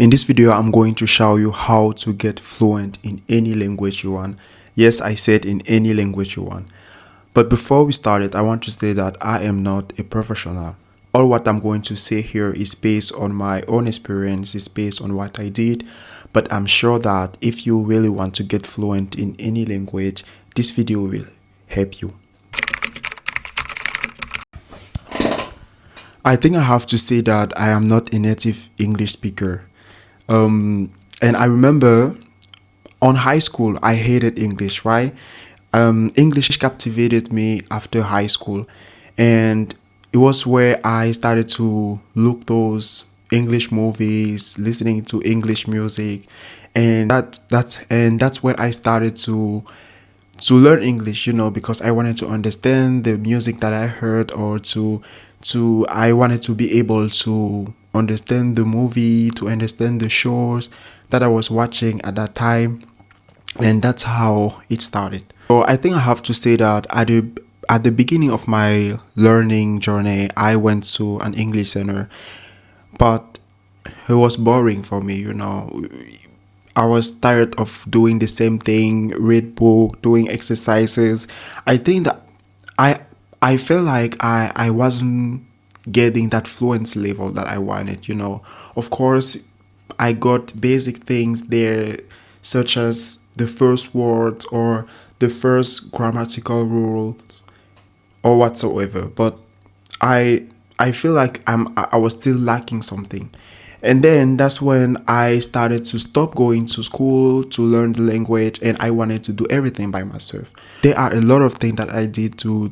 In this video, I'm going to show you how to get fluent in any language you want. Yes, I said in any language you want. But before we started, I want to say that I am not a professional. All what I'm going to say here is based on my own experience, is based on what I did. But I'm sure that if you really want to get fluent in any language, this video will help you. I think I have to say that I am not a native English speaker. And I remember on high school, I hated English, right? English captivated me after high school. And it was where I started to look those English movies, listening to English music. And that's when I started to learn English, because I wanted to understand the music that I heard, or I wanted to be able to understand the movie, to understand the shows that I was watching at that time. And that's how it started. So I think I have to say that at the beginning of my learning journey, I went to an English center, but it was boring for me, I was tired of doing the same thing, read book, doing exercises. I think that I felt like I wasn't getting that fluency level that I wanted, Of course, I got basic things there, such as the first words or the first grammatical rules or whatsoever. But I feel like I was still lacking something. And then that's when I started to stop going to school to learn the language, and I wanted to do everything by myself. There are a lot of things that I did to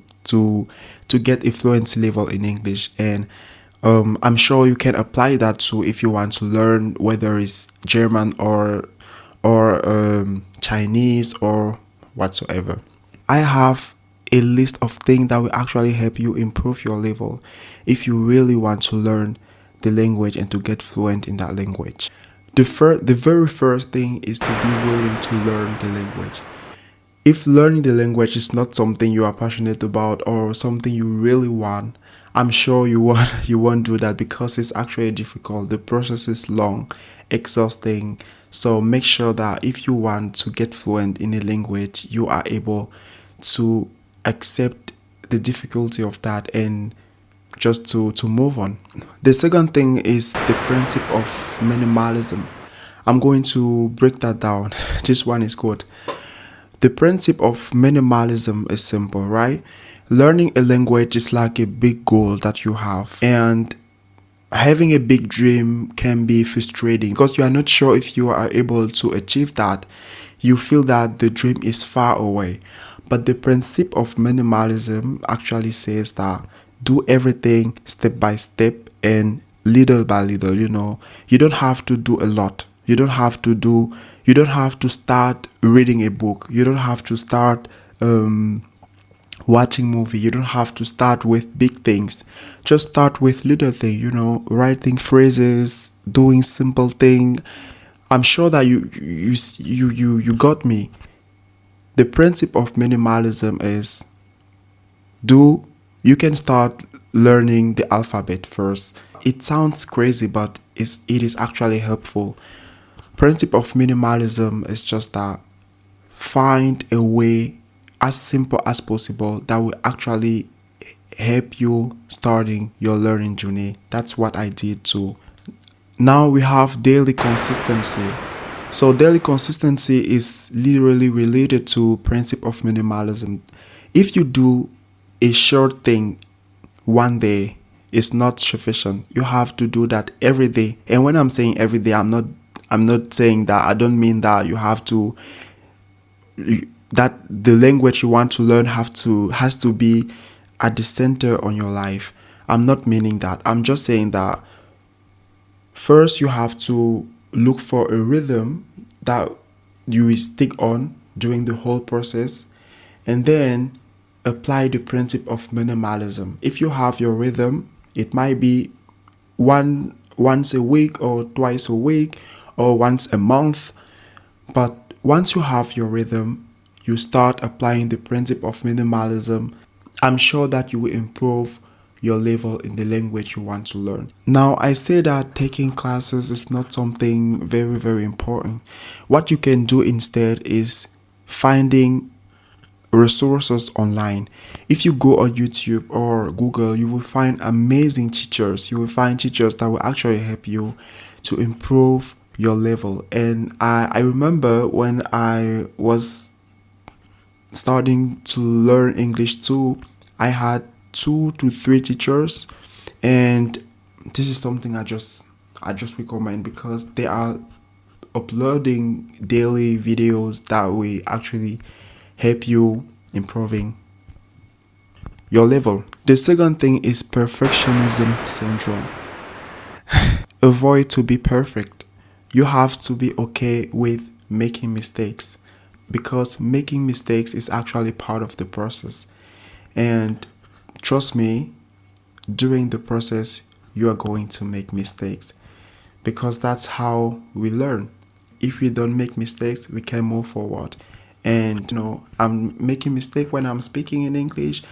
get a fluency level in English, and I'm sure you can apply that too if you want to learn, whether it's German or Chinese or whatsoever. I have a list of things that will actually help you improve your level if you really want to learn the language and to get fluent in that language. The very first thing is to be willing to learn the language. If learning the language is not something you are passionate about or something you really want, I'm sure you won't do that, because it's actually difficult. The process is long, exhausting. So make sure that if you want to get fluent in a language, you are able to accept the difficulty of that and just to move on. The second thing is the principle of minimalism. I'm going to break that down. This one is good. The principle of minimalism is simple, right? Learning a language is like a big goal that you have, and having a big dream can be frustrating because you are not sure if you are able to achieve that. You feel that the dream is far away. But the principle of minimalism actually says that do everything step by step and little by little. You don't have to do a lot. You don't have to start reading a book. You don't have to start watching movie. You don't have to start with big things. Just start with little things, writing phrases, doing simple thing. I'm sure that you got me. The principle of minimalism is you can start learning the alphabet first. It sounds crazy, but it is actually helpful. Principle of minimalism is just that find a way as simple as possible that will actually help you starting your learning journey. That's what I did too. Now we have daily consistency. So daily consistency is literally related to principle of minimalism. If you do a short thing one day, is not sufficient. You have to do that every day. And when I'm saying every day, I'm not saying that. I don't mean that you have to, that the language you want to learn has to be at the center on your life. I'm not meaning that. I'm just saying that first you have to look for a rhythm that you will stick on during the whole process, and then apply the principle of minimalism. If you have your rhythm, it might be once a week or twice a week or once a month. But once you have your rhythm, you start applying the principle of minimalism. I'm sure that you will improve your level in the language you want to learn. Now, I say that taking classes is not something very, very important. What you can do instead is finding resources online. If you go on YouTube or Google, you will find amazing teachers. You will find teachers that will actually help you to improve your level. And I remember when I was starting to learn English too, I had 2 to 3 teachers, and this is something I just recommend because they are uploading daily videos that will actually help you improving your level. The second thing is perfectionism syndrome. Avoid to be perfect. You have to be okay with making mistakes because making mistakes is actually part of the process. And trust me, during the process, you are going to make mistakes because that's how we learn. If we don't make mistakes, we can move forward. And I'm making mistake when I'm speaking in English,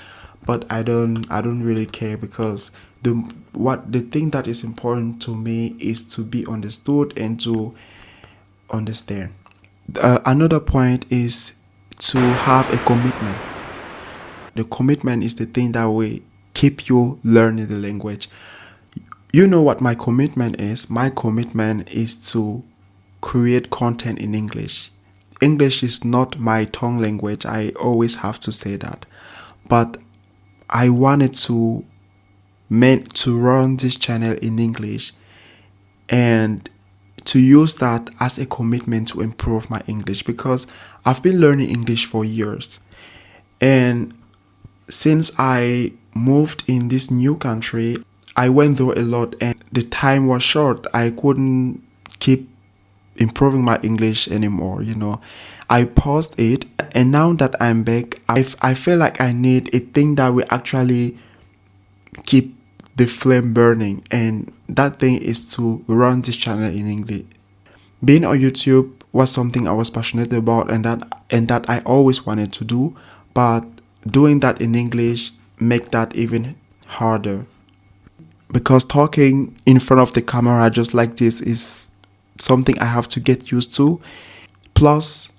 but I don't really care because the thing that is important to me is to be understood and to understand. Another point is to have a commitment. The commitment is the thing that will keep you learning the language. You know what my commitment is? My commitment is to create content in English. English is not my tongue language. I always have to say that. But I wanted to meant to run this channel in English and to use that as a commitment to improve my English because I've been learning English for years. And since I moved in this new country, I went through a lot and the time was short. I couldn't keep improving my English anymore. I paused it, and now that I'm back, I feel like I need a thing that will actually keep the flame burning, and that thing is to run this channel in English. Being on YouTube was something I was passionate about and that I always wanted to do, but doing that in English make that even harder because talking in front of the camera just like this is something I have to get used to. Plus,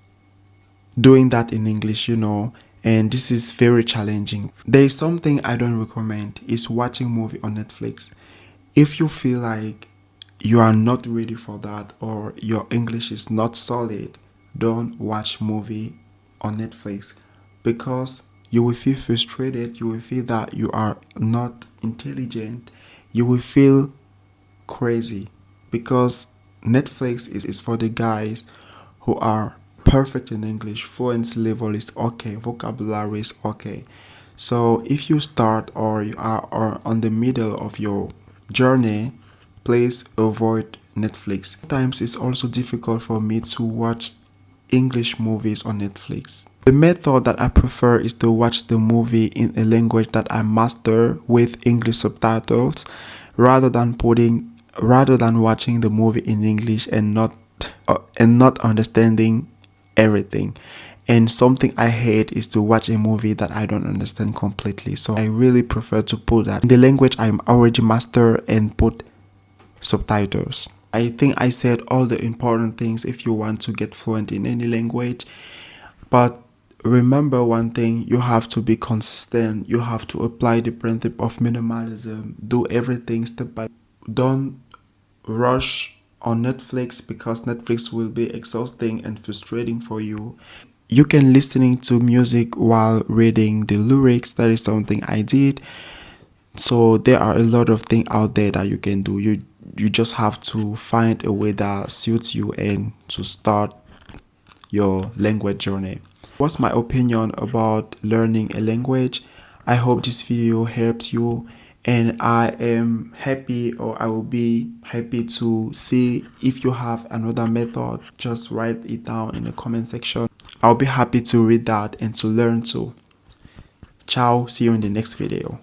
doing that in English, and this is very challenging. There is something I don't recommend is watching movie on Netflix. If you feel like you are not ready for that or your English is not solid, don't watch movie on Netflix because you will feel frustrated, you will feel that you are not intelligent, you will feel crazy because Netflix is for the guys who are perfect in English. Fluency level is okay, vocabulary is okay. So if you start or you are on the middle of your journey, please avoid Netflix. Sometimes it's also difficult for me to watch English movies on Netflix. The method that I prefer is to watch the movie in a language that I master with English subtitles rather than watching the movie in English and not understanding everything. And something I hate is to watch a movie that I don't understand completely. So I really prefer to put that in the language I'm already master and put subtitles. I think I said all the important things if you want to get fluent in any language. But remember one thing, you have to be consistent. You have to apply the principle of minimalism. Do everything step by step. Don't rush on Netflix because Netflix will be exhausting and frustrating for you. You can listening to music while reading the lyrics. That is something I did. So there are a lot of things out there that you can do. You just have to find a way that suits you and to start your language journey. What's my opinion about learning a language? I hope this video helps you, and I am happy, or I will be happy to see if you have another method. Just write it down in the comment section. I'll be happy to read that and to learn too. Ciao, see you in the next video.